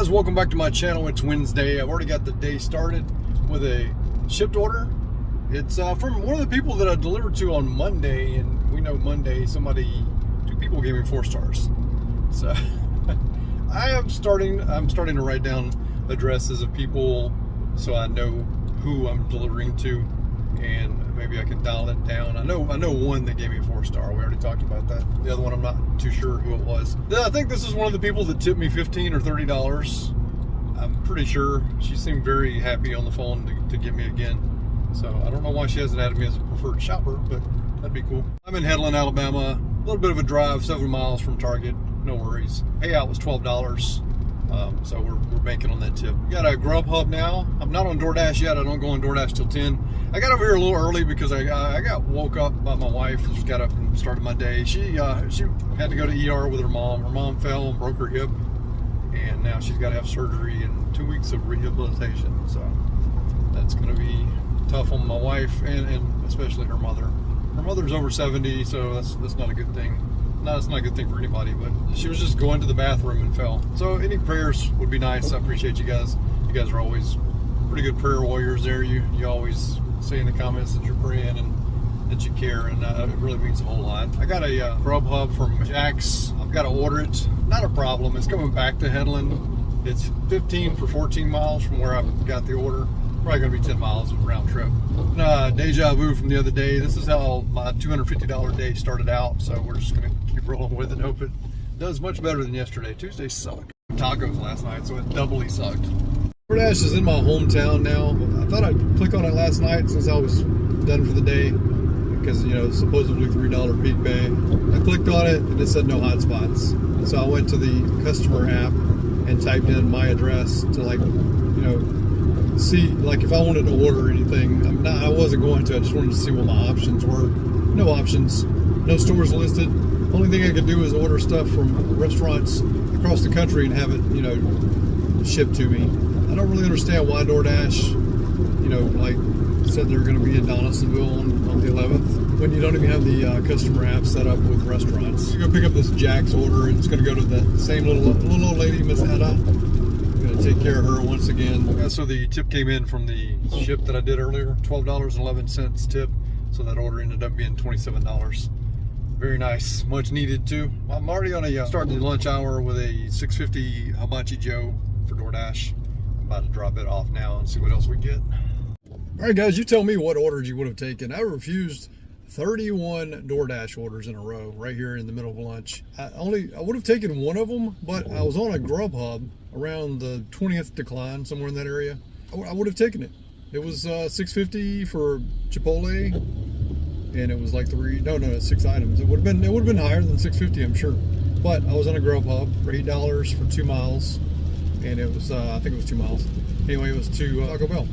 guys, welcome back to my channel. It's Wednesday. I've already got the day started with a shipped order. It's from one of the people that I delivered to on Monday, and we know Monday two people gave me 4 stars. So I'm starting to write down addresses of people so I know who I'm delivering to, and maybe I can dial it down. I know one that gave me a 4-star. We already talked about that. The other one, I'm not too sure who it was. I think this is one of the people that tipped me $15 or $30. I'm pretty sure. She seemed very happy on the phone to get me again. So I don't know why she hasn't added me as a preferred shopper, but that'd be cool. I'm in Headland, Alabama. A little bit of a drive, 7 miles from Target. No worries. Payout was $12. So we're banking on that tip. We got a GrubHub now. I'm not on DoorDash yet. I don't go on DoorDash till 10. I got over here a little early because I got woke up by my wife. Just got up and started my day. She had to go to ER with her mom. Her mom fell and broke her hip, and now she's got to have surgery and 2 weeks of rehabilitation. So that's going to be tough on my wife and especially her mother. Her mother's over 70, so that's not a good thing. No, it's not a good thing for anybody, but she was just going to the bathroom and fell. So any prayers would be nice. I appreciate you guys. You guys are always pretty good prayer warriors there. You always say in the comments that you're praying and that you care, and it really means a whole lot. I got a GrubHub from Jack's. I've got to order it. Not a problem. It's coming back to Headland. It's 15 for 14 miles from where I got the order. Probably going to be 10 miles of round trip. Deja vu from the other day. This is how my $250 day started out, so we're just going to keep rolling with it and hope it does much better than yesterday. Tuesday sucked. Tacos last night, so it doubly sucked. DoorDash is in my hometown now. I thought I'd click on it last night since I was done for the day because, you know, supposedly $3 peak pay. I clicked on it and it said no hotspots. So I went to the customer app and typed in my address to, like, you know, see, like, if I wanted to order anything. I wasn't going to. I just wanted to see what my options were. No options. No stores listed. Only thing I could do is order stuff from restaurants across the country and have it, you know, shipped to me. I don't really understand why DoorDash, you know, like, said they're going to be in Donaldsonville on the 11th when you don't even have the customer app set up with restaurants. You're going to pick up this Jack's order, and it's going to go to the same little old lady, Miss Etta. Gonna take care of her once again. So the tip came in from the ship that I did earlier, $12.11 tip. So that order ended up being $27. Very nice, much needed too. I'm already on a starting the lunch hour with a $6.50 Hibachi Joe for DoorDash. I'm about to drop it off now and see what else we get. All right, guys, you tell me what orders you would have taken. I refused 31 DoorDash orders in a row right here in the middle of lunch. I would have taken one of them, but I was on a GrubHub around the 20th decline, somewhere in that area. I would have taken it. It was $6.50 for Chipotle, and it was like 6 items. It would have been higher than $6.50, I'm sure. But I was on a GrubHub for $8 for 2 miles, and it was I think it was 2 miles. Anyway, it was to Taco Bell.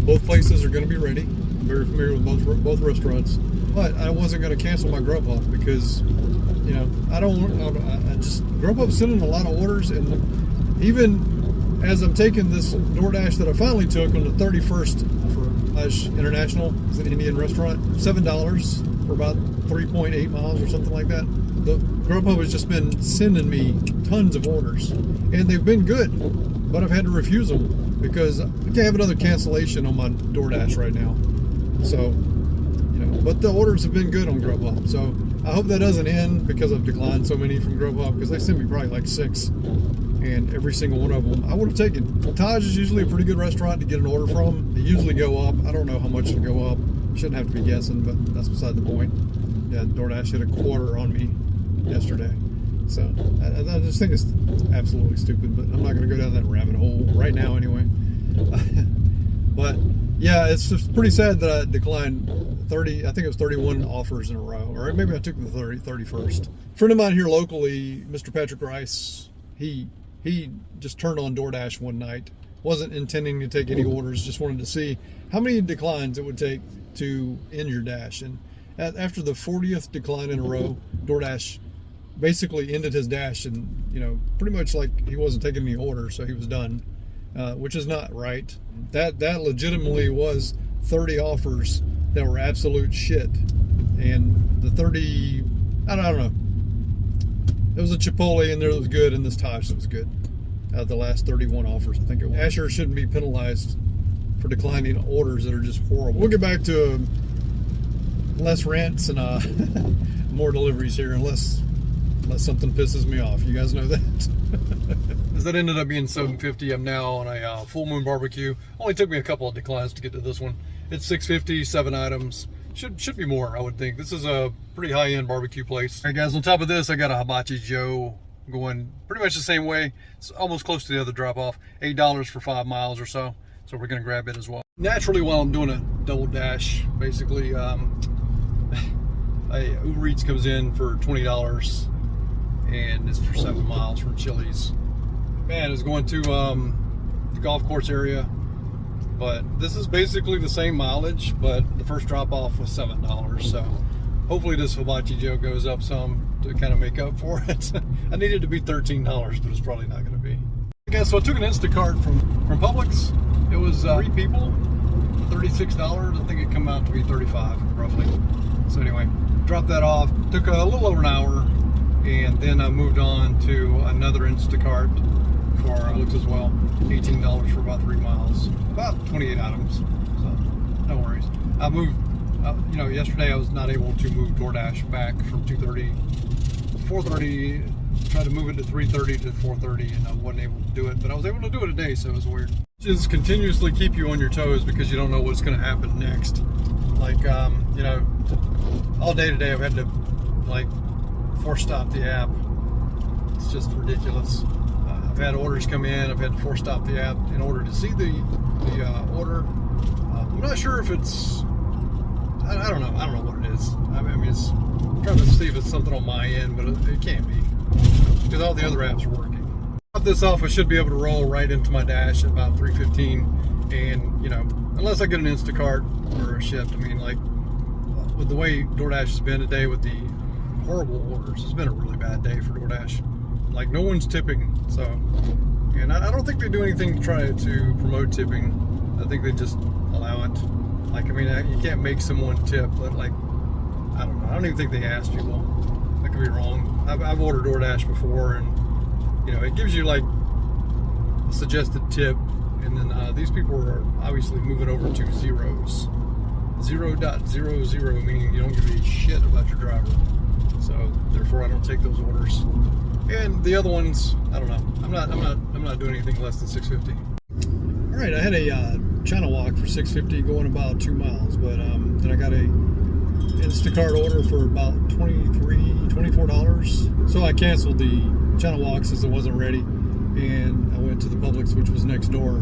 Both places are going to be ready. I'm very familiar with both restaurants, but I wasn't going to cancel my GrubHub because, you know, GrubHub's sending a lot of orders, and even as I'm taking this DoorDash that I finally took on the 31st for Hush International, it's an Indian restaurant, $7 for about 3.8 miles or something like that. The GrubHub has just been sending me tons of orders, and they've been good, but I've had to refuse them because I can't have another cancellation on my DoorDash right now. So, you know, but the orders have been good on GrubHub. So I hope that doesn't end because I've declined so many from GrubHub, because they sent me probably like 6. And every single one of them I would have taken. Taj is usually a pretty good restaurant to get an order from. They usually go up. I don't know how much it'll go up. Shouldn't have to be guessing, but that's beside the point. Yeah, DoorDash hit a quarter on me yesterday. So I just think it's absolutely stupid, but I'm not going to go down that rabbit hole right now anyway. But yeah, it's just pretty sad that I declined I think it was 31 offers in a row, or maybe I took the 31st. A friend of mine here locally, Mr. Patrick Rice, he just turned on DoorDash one night. Wasn't intending to take any orders, just wanted to see how many declines it would take to end your dash. And after the 40th decline in a row, DoorDash basically ended his dash, and, you know, pretty much like he wasn't taking any orders, so he was done, which is not right. That legitimately was 30 offers that were absolute shit, and the 30, I don't know. There was a Chipotle in there that was good, and this Taj that was good. out of the last 31 offers, I think it was. Asher shouldn't be penalized for declining orders that are just horrible. We'll get back to less rants and more deliveries here, unless something pisses me off. You guys know that. As that ended up being $7.50, I'm now on a full moon barbecue. Only took me a couple of declines to get to this one. It's $6.50, 7 items. Should be more, I would think. This is a pretty high-end barbecue place. All right, guys, on top of this, I got a Hibachi Joe going pretty much the same way. It's almost close to the other drop-off. $8 for 5 miles or so. So we're gonna grab it as well. Naturally, while I'm doing a double dash, basically, Uber Eats comes in for $20, and it's for 7 miles from Chili's. Man, it's going to the golf course area, but this is basically the same mileage, but the first drop off was $7. So hopefully this Hibachi Joe goes up some to kind of make up for it. I needed it to be $13, but it's probably not going to be. Okay, so I took an Instacart from Publix. It was 3 people, $36. I think it come out to be 35 roughly. So anyway, dropped that off. Took a little over an hour, and then I moved on to another Instacart for Publix as well. $18 for about 3 miles, about 28 items. So no worries. I moved. Yesterday I was not able to move DoorDash back from 2:30, 4:30. Tried to move it to 3:30 to 4:30, and I wasn't able to do it. But I was able to do it today, so it was weird. Just continuously keep you on your toes because you don't know what's going to happen next. Like all day today I've had to force stop the app. It's just ridiculous. I've had orders come in. I've had to force stop the app in order to see the order. I'm not sure if it's. I don't know. I don't know what it is. I mean, I'm trying to see if it's something on my end, but it can't be because all the other apps are working. Cut this off. I should be able to roll right into my dash at about 3:15, and unless I get an Instacart or a Shipt. I mean, with the way DoorDash has been today with the horrible orders, it's been a really bad day for DoorDash. No one's tipping, so, and I don't think they do anything to try to promote tipping. I think they just allow it. You can't make someone tip, but I don't know. I don't even think they ask people. I could be wrong. I've ordered DoorDash before, and it gives you a suggested tip, and then these people are obviously moving over to zeros. 0.00, meaning you don't give a shit about your driver. So therefore, I don't take those orders. And the other ones, I don't know. I'm not doing anything less than $6.50. All right, I had a China walk for $6.50 going about 2 miles, but then I got a Instacart order for about $24. So I canceled the China walk since it wasn't ready, and I went to the Publix, which was next door.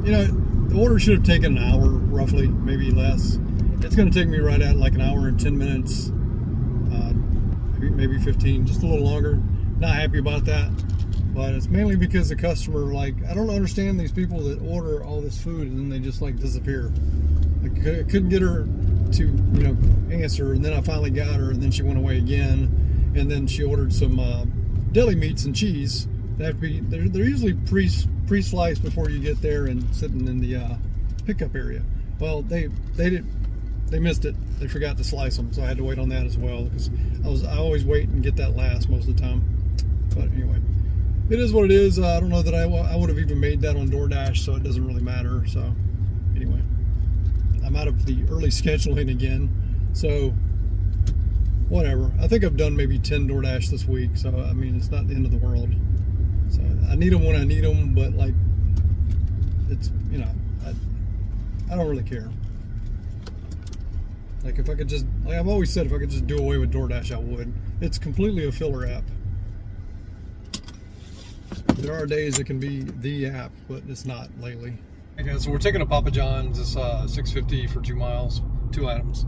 The order should have taken an hour, roughly, maybe less. It's going to take me right at an hour and 10 minutes, maybe 15, just a little longer. Not happy about that, but it's mainly because the customer, I don't understand these people that order all this food and then they just disappear. I couldn't get her to answer, and then I finally got her, and then she went away again, and then she ordered some deli meats and cheese. They have to be they're usually pre-sliced before you get there and sitting in the pickup area. Well, they missed it. They forgot to slice them, so I had to wait on that as well, because I always wait and get that last most of the time. But anyway, it is what it is. I don't know that I would have even made that on DoorDash, so it doesn't really matter. So anyway, I'm out of the early scheduling again, so whatever. I think I've done maybe 10 DoorDash this week, so I mean, it's not the end of the world. So I need them when I need them, but it's I don't really care. If I could just, I've always said, if I could just do away with DoorDash, I would. It's completely a filler app. There are days it can be the app, but it's not lately. Okay, guys, so we're taking a Papa John's. It's $6.50 for 2 miles, 2 items.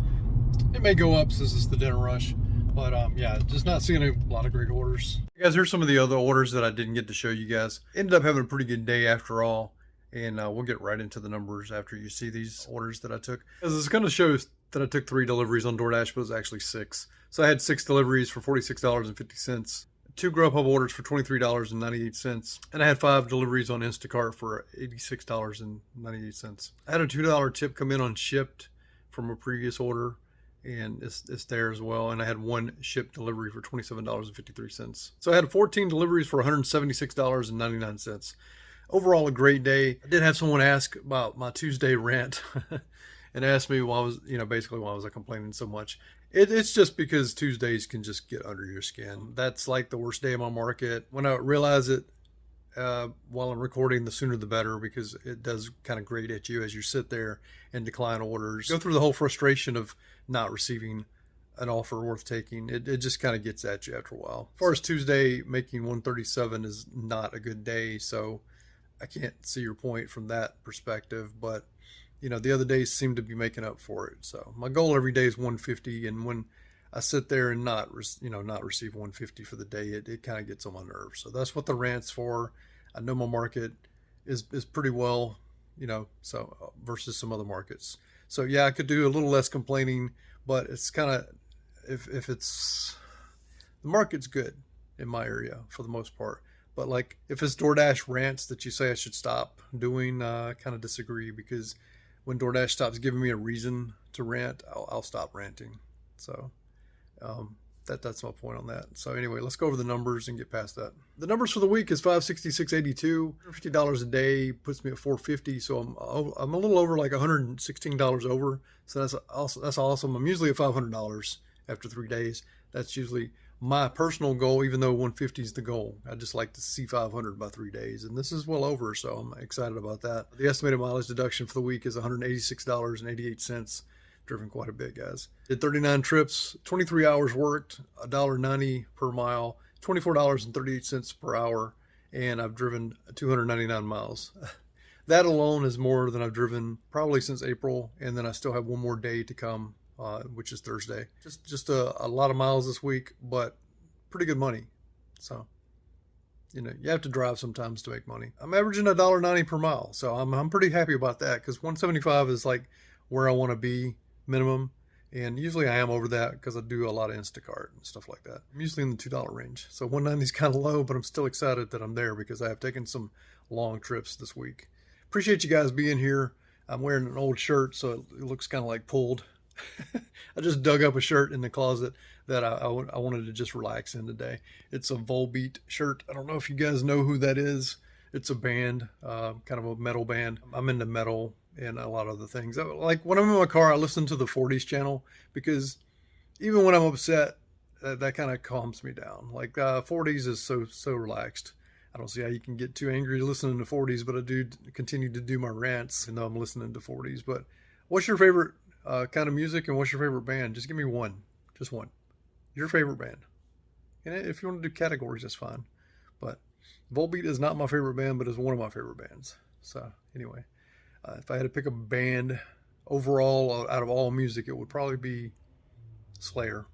It may go up since it's the dinner rush, but yeah, just not seeing a lot of great orders. Hey guys, here's some of the other orders that I didn't get to show you guys. Ended up having a pretty good day after all, and we'll get right into the numbers after you see these orders that I took. Because it's going to show that I took 3 deliveries on DoorDash, but it was actually 6. So I had 6 deliveries for $46.50. 2 GrubHub orders for $23.98, and I had 5 deliveries on Instacart for $86.98. I had a $2 tip come in on Shipt from a previous order, and it's there as well. And I had one shipped delivery for $27.53. So I had 14 deliveries for $176.99. Overall, a great day. I did have someone ask about my Tuesday rant and asked me why was, basically why was I complaining so much. It's just because Tuesdays can just get under your skin. That's like the worst day of my market. When I realize it while I'm recording, the sooner the better, because it does kind of grate at you as you sit there and decline orders. Go through the whole frustration of not receiving an offer worth taking. It just kind of gets at you after a while. As far as Tuesday, making 137 is not a good day, so I can't see your point from that perspective, but the other days seem to be making up for it. So my goal every day is 150, and when I sit there and not receive 150 for the day, it kind of gets on my nerves. So that's what the rant's for. I know my market is pretty well, so versus some other markets. So yeah, I could do a little less complaining, but it's kind of, if it's, the market's good in my area for the most part. But like if it's DoorDash rants that you say I should stop doing, I kind of disagree, because when DoorDash stops giving me a reason to rant, I'll stop ranting. So that's my point on that. So anyway, let's go over the numbers and get past that. The numbers for the week is $566.82. $50 a day puts me at $450. So I'm a little over, like $116 over. So that's awesome. I'm usually at $500 after 3 days. That's usually my personal goal, even though 150 is the goal. I just like to see 500 by 3 days, and this is well over, so I'm excited about that. The estimated mileage deduction for the week is $186.88. Driven quite a bit, guys. Did 39 trips, 23 hours worked, $1.90 per mile, $24.38 per hour, and I've driven 299 miles. That alone is more than I've driven probably since April, and then I still have one more day to come, which is Thursday. Just a lot of miles this week, but pretty good money. So, you have to drive sometimes to make money. I'm averaging $1.90 per mile, so I'm pretty happy about that, because 175 is like where I want to be minimum, and usually I am over that because I do a lot of Instacart and stuff like that. I'm usually in the $2 range, so 190 is kind of low, but I'm still excited that I'm there because I have taken some long trips this week. Appreciate you guys being here. I'm wearing an old shirt, so it looks kind of like pulled. I just dug up a shirt in the closet that I wanted to just relax in today. It's a Volbeat shirt. I don't know if you guys know who that is. It's a band, kind of a metal band. I'm into metal and a lot of other things. Like when I'm in my car, I listen to the 40s channel, because even when I'm upset, that kind of calms me down. Like 40s is so relaxed. I don't see how you can get too angry listening to 40s, but I do continue to do my rants, even though I'm listening to 40s. But what's your favorite kind of music, and what's your favorite band? Just give me one. Just one. Your favorite band. And if you want to do categories, that's fine. But Volbeat is not my favorite band, but it's one of my favorite bands. So anyway, if I had to pick a band overall out of all music, it would probably be Slayer.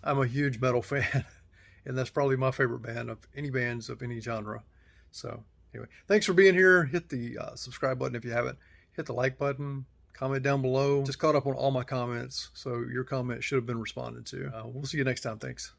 I'm a huge metal fan, and that's probably my favorite band of any bands of any genre. So anyway, thanks for being here. Hit the subscribe button if you haven't. Hit the like button. Comment down below. Just caught up on all my comments, so your comment should have been responded to. We'll see you next time. Thanks.